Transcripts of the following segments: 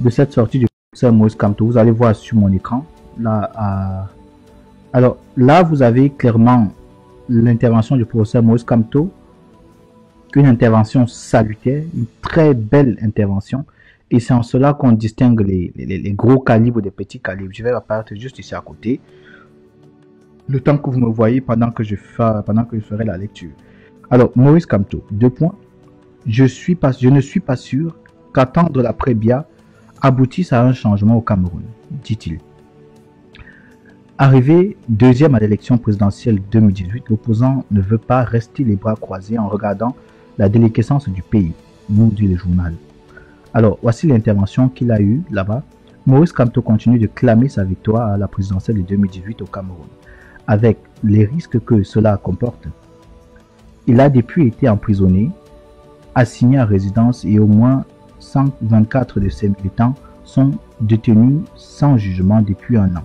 de cette sortie du professeur Moïse Kamto. Vous allez voir sur mon écran. Là, alors là, vous avez clairement l'intervention du professeur Moïse Kamto, une intervention salutaire, une très belle intervention. Et c'est en cela qu'on distingue les gros calibres des petits calibres. Je vais apparaître juste ici à côté. Le temps que vous me voyez pendant que je ferai la lecture. Alors, Moïse Kamto, 2 points. Je ne suis pas sûr qu'attendre l'après Biya aboutisse à un changement au Cameroun, dit-il. Arrivé deuxième à l'élection présidentielle 2018, l'opposant ne veut pas rester les bras croisés en regardant la déliquescence du pays, nous dit le journal. Alors, voici l'intervention qu'il a eue là-bas. Moïse Kamto continue de clamer sa victoire à la présidentielle de 2018 au Cameroun, avec les risques que cela comporte. Il a depuis été emprisonné, assigné à résidence et au moins 124 de ses militants sont détenus sans jugement depuis 1 an.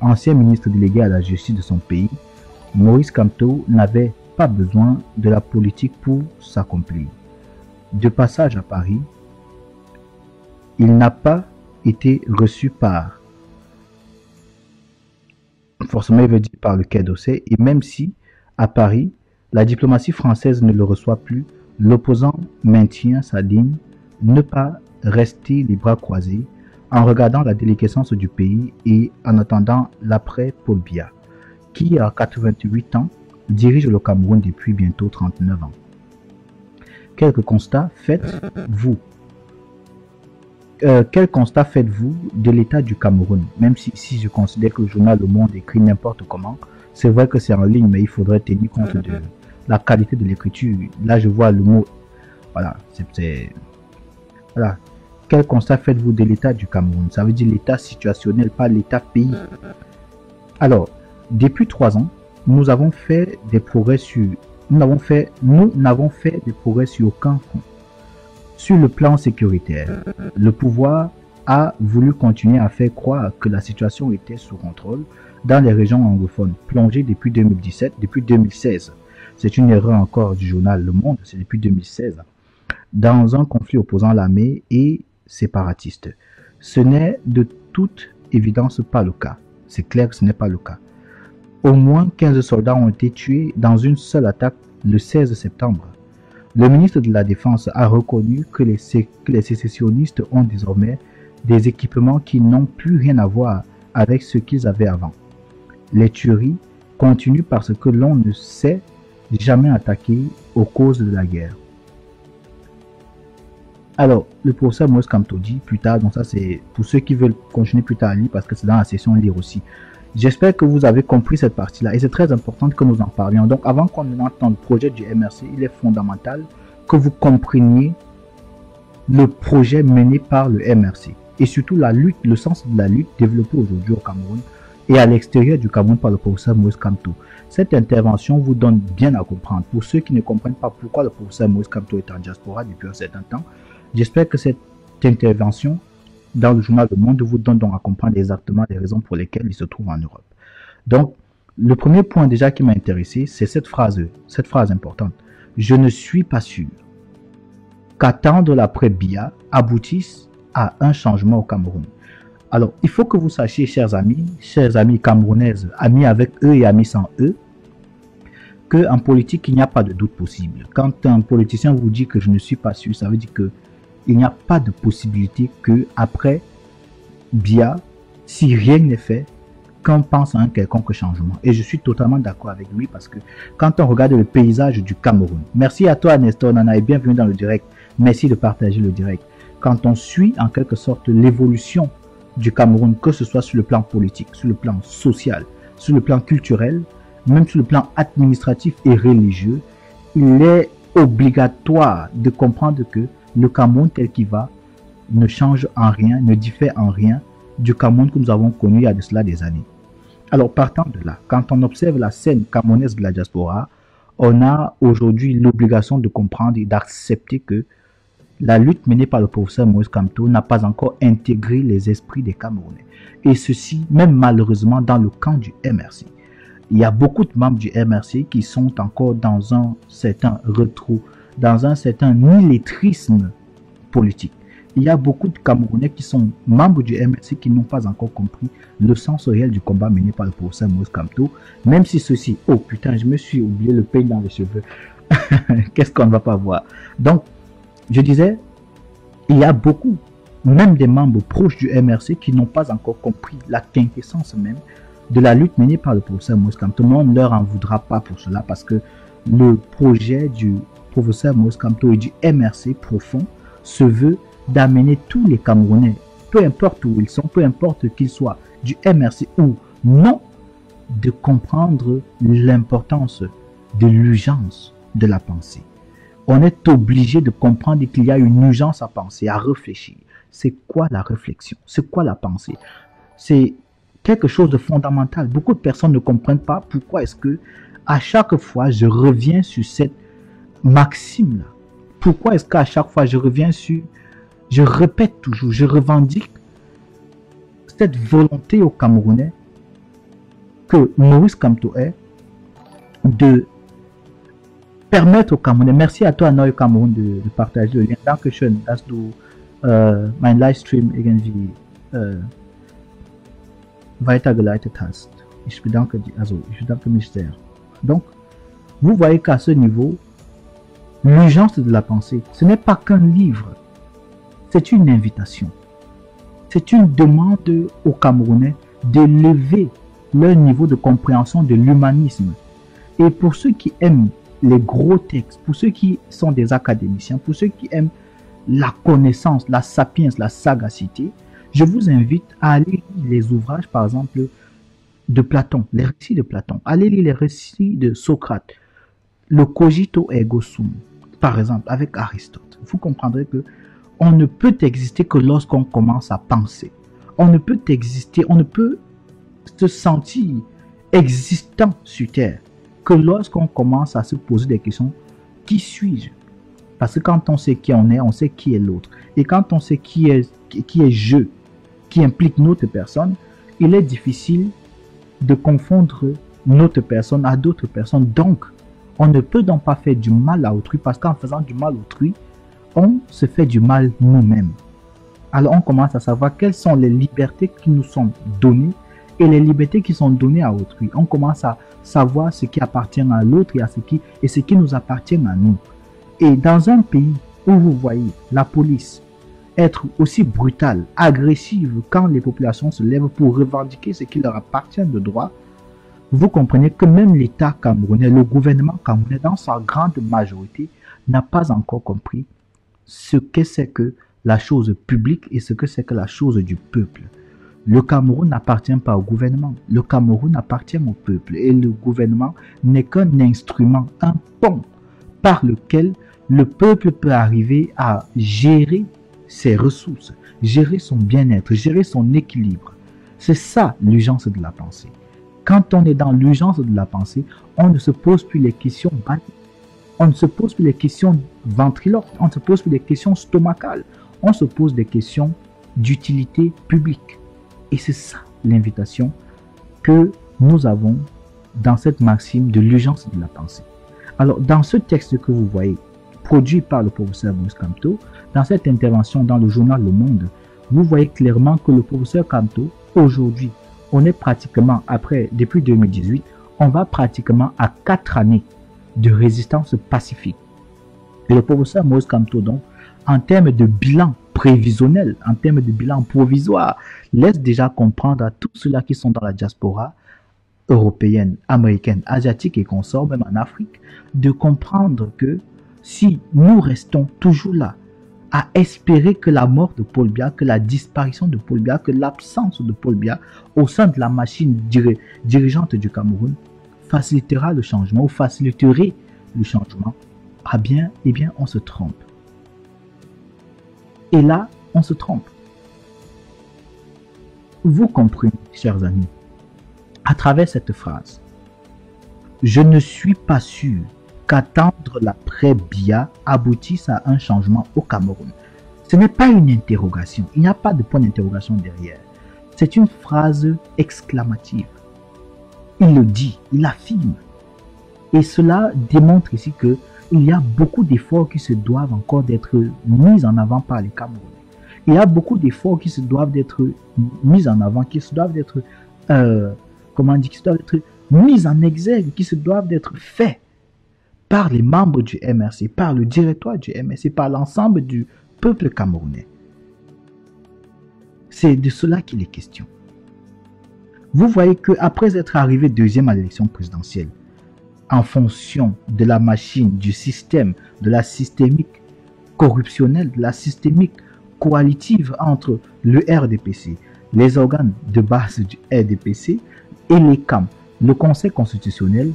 Ancien ministre délégué à la justice de son pays, Moïse Kamto n'avait pas besoin de la politique pour s'accomplir. De passage à Paris, il n'a pas été reçu par, forcément il veut dire par le Quai d'Orsay, et même si, à Paris, la diplomatie française ne le reçoit plus, l'opposant maintient sa ligne, ne pas rester les bras croisés, en regardant la déliquescence du pays et en attendant l'après Paul Biya, qui à 88 ans dirige le Cameroun depuis bientôt 39 ans. Quelques constats faites-vous quel constat faites-vous de l'état du Cameroun? Même si je considère que le journal Le Monde écrit n'importe comment, c'est vrai que c'est en ligne, mais il faudrait tenir compte de la qualité de l'écriture. Là, je vois le mot. Voilà, voilà. Quel constat faites-vous de l'état du Cameroun? Ça veut dire l'état situationnel, pas l'état pays. Alors, depuis 3 ans, nous n'avons fait des progrès sur aucun front. Sur le plan sécuritaire, le pouvoir a voulu continuer à faire croire que la situation était sous contrôle dans les régions anglophones, plongées depuis 2016. C'est une erreur encore du journal Le Monde, c'est depuis 2016, dans un conflit opposant l'armée et séparatiste. Ce n'est de toute évidence pas le cas. C'est clair que ce n'est pas le cas. Au moins 15 soldats ont été tués dans une seule attaque le 16 septembre. Le ministre de la Défense a reconnu que les sécessionnistes ont désormais des équipements qui n'ont plus rien à voir avec ce qu'ils avaient avant. Les tueries continuent parce que l'on ne s'est jamais attaqué aux causes de la guerre. Alors, le professeur Moïse Kamto dit plus tard, donc ça c'est pour ceux qui veulent continuer plus tard à lire parce que c'est dans la session lire aussi. J'espère que vous avez compris cette partie-là et c'est très important que nous en parlions. Donc avant qu'on entre dans le projet du MRC, il est fondamental que vous compreniez le projet mené par le MRC et surtout la lutte, le sens de la lutte développée aujourd'hui au Cameroun et à l'extérieur du Cameroun par le professeur Moïse Kamto. Cette intervention vous donne bien à comprendre. Pour ceux qui ne comprennent pas pourquoi le professeur Moïse Kamto est en diaspora depuis un certain temps, j'espère que cette intervention dans le journal Le Monde vous donne donc à comprendre exactement les raisons pour lesquelles il se trouve en Europe. Donc, le premier point déjà qui m'a intéressé, c'est cette phrase importante. Je ne suis pas sûr qu'attendre l'après Biya aboutisse à un changement au Cameroun. Alors, il faut que vous sachiez, chers amis camerounaises, amis avec eux et amis sans eux, qu'en politique, il n'y a pas de doute possible. Quand un politicien vous dit que je ne suis pas sûr, ça veut dire que il n'y a pas de possibilité que après Biya, si rien n'est fait, qu'on pense à un quelconque changement. Et je suis totalement d'accord avec lui parce que quand on regarde le paysage du Cameroun, merci à toi Nestor Nana et bienvenue dans le direct. Merci de partager le direct. Quand on suit en quelque sorte l'évolution du Cameroun, que ce soit sur le plan politique, sur le plan social, sur le plan culturel, même sur le plan administratif et religieux, il est obligatoire de comprendre que le Cameroun tel qu'il va ne change en rien, ne diffère en rien du Cameroun que nous avons connu il y a de cela des années. Alors partant de là, quand on observe la scène camerounaise de la diaspora, on a aujourd'hui l'obligation de comprendre et d'accepter que la lutte menée par le professeur Moïse Kamto n'a pas encore intégré les esprits des Camerounais. Et ceci, même malheureusement, dans le camp du MRC. Il y a beaucoup de membres du MRC qui sont encore dans un certain retrait, dans un certain illettrisme politique. il y a beaucoup de Camerounais qui sont membres du MRC qui n'ont pas encore compris le sens réel du combat mené par le professeur Moïse Kamto, même si ceci, oh putain, je me suis oublié le peigne dans les cheveux. Qu'est-ce qu'on ne va pas voir? Donc, je disais, il y a beaucoup, même des membres proches du MRC qui n'ont pas encore compris la quintessence même de la lutte menée par le professeur Moïse Kamto. Mais on ne leur en voudra pas pour cela parce que le projet du professeur Moïse Kamto et du MRC profond se veut d'amener tous les Camerounais, peu importe où ils sont, peu importe qu'ils soient du MRC ou non, de comprendre l'importance de l'urgence de la pensée. On est obligé de comprendre qu'il y a une urgence à penser, à réfléchir. C'est quoi la réflexion? C'est quoi la pensée? C'est quelque chose de fondamental. Beaucoup de personnes ne comprennent pas pourquoi est-ce que à chaque fois je reviens sur cette maxime-là. Pourquoi est-ce qu'à chaque fois je reviens sur, je répète toujours, je revendique cette volonté aux Camerounais que Moïse Kamto est de permettre aux Camerounais, merci à toi Noé Cameroun de partager le lien. Dankeschön, dass du mein Livestream irgendwie weitergeleitet hast. Ich bedanke mich sehr. Donc, vous voyez qu'à ce niveau, l'urgence de la pensée, ce n'est pas qu'un livre, c'est une invitation. C'est une demande aux Camerounais de lever leur niveau de compréhension de l'humanisme. Et pour ceux qui aiment les gros textes, pour ceux qui sont des académiciens, pour ceux qui aiment la connaissance, la sapience, la sagacité, je vous invite à aller lire les ouvrages, par exemple, de Platon, les récits de Platon. Allez lire les récits de Socrate, le Cogito ergo sum, par exemple, avec Aristote. Vous comprendrez que on ne peut exister que lorsqu'on commence à penser. On ne peut exister, on ne peut se sentir existant sur Terre que lorsqu'on commence à se poser des questions. Qui suis-je? Parce que quand on sait qui on sait qui est l'autre. Et quand on sait qui est je, qui implique notre personne, il est difficile de confondre notre personne à d'autres personnes. Donc, on ne peut donc pas faire du mal à autrui parce qu'en faisant du mal à autrui, on se fait du mal nous-mêmes. Alors, on commence à savoir quelles sont les libertés qui nous sont données et les libertés qui sont données à autrui. On commence à savoir ce qui appartient à l'autre et ce qui nous appartient à nous. Et dans un pays où vous voyez la police être aussi brutale, agressive quand les populations se lèvent pour revendiquer ce qui leur appartient de droit, vous comprenez que même l'État camerounais, le gouvernement camerounais dans sa grande majorité, n'a pas encore compris ce que c'est que la chose publique et ce que c'est que la chose du peuple. Le Cameroun n'appartient pas au gouvernement, le Cameroun appartient au peuple et le gouvernement n'est qu'un instrument, un pont par lequel le peuple peut arriver à gérer ses ressources, gérer son bien-être, gérer son équilibre. C'est ça l'urgence de la pensée. Quand on est dans l'urgence de la pensée, on ne se pose plus les questions banales. On ne se pose plus les questions ventriloques, on ne se pose plus les questions stomacales, on se pose des questions d'utilité publique. Et c'est ça l'invitation que nous avons dans cette maxime de l'urgence de la pensée. Alors, dans ce texte que vous voyez, produit par le professeur Moïse Kamto, dans cette intervention dans le journal Le Monde, vous voyez clairement que le professeur Kamto, aujourd'hui, on est pratiquement, depuis 2018, on va pratiquement à 4 années de résistance pacifique. Et le professeur Moïse Kamto, donc, en termes de bilan prévisionnel, en termes de bilan provisoire, laisse déjà comprendre à tous ceux-là qui sont dans la diaspora européenne, américaine, asiatique et consorts, même en Afrique, de comprendre que si nous restons toujours là, à espérer que la mort de Paul Biya, que la disparition de Paul Biya, que l'absence de Paul Biya au sein de la machine dirigeante du Cameroun facilitera le changement ou faciliterait le changement, eh bien, on se trompe. Et là, on se trompe. Vous comprenez, chers amis, à travers cette phrase, je ne suis pas sûr qu'attendre l'après-Biya aboutisse à un changement au Cameroun. Ce n'est pas une interrogation, il n'y a pas de point d'interrogation derrière. C'est une phrase exclamative. Il le dit, il affirme. Et cela démontre ici qu'il y a beaucoup d'efforts qui se doivent encore d'être mis en avant par les Camerounais. Il y a beaucoup d'efforts qui se doivent d'être mis en avant, qui se doivent d'être, comment dire, qui se doivent être mis en exergue, qui se doivent d'être faits par les membres du MRC, par le directoire du MRC, par l'ensemble du peuple camerounais. C'est de cela qu'il est question. Vous voyez qu'après être arrivé deuxième à l'élection présidentielle, en fonction de la machine, du système, de la systémique corruptionnelle, de la systémique coalitive entre le RDPC, les organes de base du RDPC et les CAM, le Conseil constitutionnel,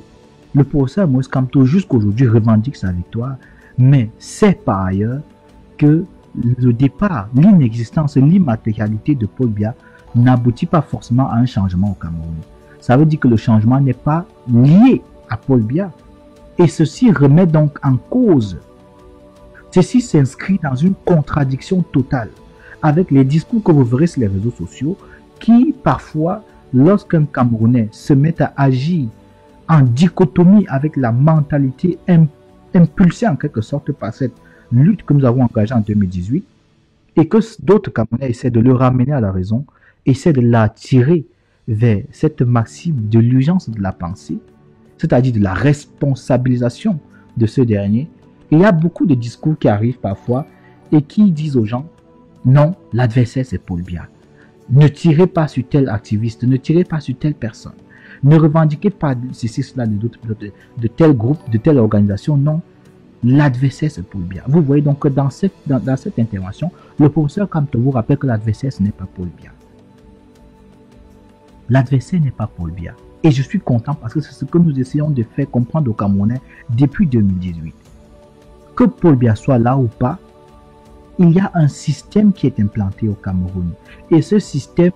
le professeur Moïse Kamto jusqu'aujourd'hui revendique sa victoire, mais c'est par ailleurs que le départ, l'inexistence, l'immatérialité de Paul Biya n'aboutit pas forcément à un changement au Cameroun. Ça veut dire que le changement n'est pas lié à Paul Biya. Et ceci remet donc en cause. Ceci s'inscrit dans une contradiction totale avec les discours que vous verrez sur les réseaux sociaux qui, parfois, lorsqu'un Camerounais se met à agir en dichotomie avec la mentalité impulsée en quelque sorte par cette lutte que nous avons engagée en 2018 et que d'autres Camerounais essaient de le ramener à la raison, essaient de l'attirer vers cette maxime de l'urgence de la pensée, c'est-à-dire de la responsabilisation de ce dernier. Et il y a beaucoup de discours qui arrivent parfois et qui disent aux gens, non, l'adversaire c'est Paul Biya. Ne tirez pas sur tel activiste, ne tirez pas sur telle personne. Ne revendiquez pas ceci, cela, de tel groupe, de telle organisation. Non, l'adversaire c'est Paul Biya. Vous voyez donc que dans cette intervention, le professeur Kamto vous rappelle que l'adversaire ce n'est pas Paul Biya. L'adversaire n'est pas Paul Biya. Et je suis content parce que c'est ce que nous essayons de faire comprendre aux Camerounais depuis 2018. Que Paul Biya soit là ou pas, il y a un système qui est implanté au Cameroun. Et ce système,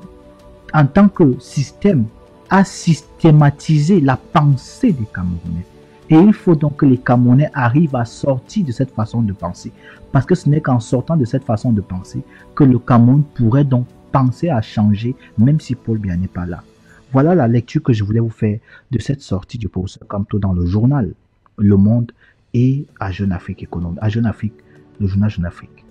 en tant que système, a systématisé la pensée des Camerounais. Et il faut donc que les Camerounais arrivent à sortir de cette façon de penser. Parce que ce n'est qu'en sortant de cette façon de penser que le Cameroun pourrait donc penser à changer, même si Paul Biya n'est pas là. Voilà la lecture que je voulais vous faire de cette sortie du professeur Kamto dans le journal Le Monde et à Jeune Afrique Économie, à Jeune Afrique, le journal Jeune Afrique.